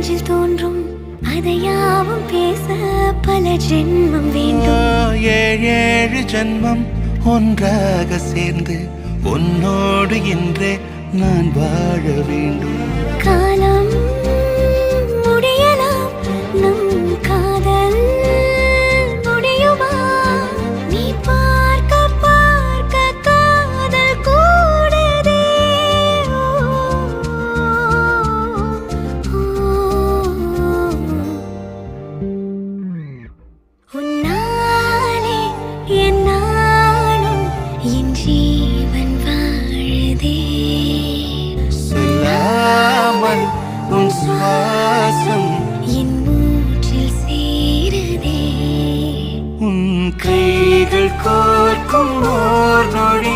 நெஞ்சில் தோன்றும் அதையாவும் பேச பல ஜென்மம் வேண்டும். ஏழு ஜென்மம் ஒன்றாக சேர்ந்து உன்னோடு இன்றே நான் வாழ வேண்டும். காலம் முடியலாம், நம் காதல் முடியுமா? நீ பார்க்க பார்க்க காதல் கூடுதே. உன்னாலே என் நாளும் என் ஜீவன் வாழுதே. சொல்லாமல் உன் சுவாசம் என் மூச்சில் சேருதே. உன் கைகள் கோர்க்கும் ஓர் நொடி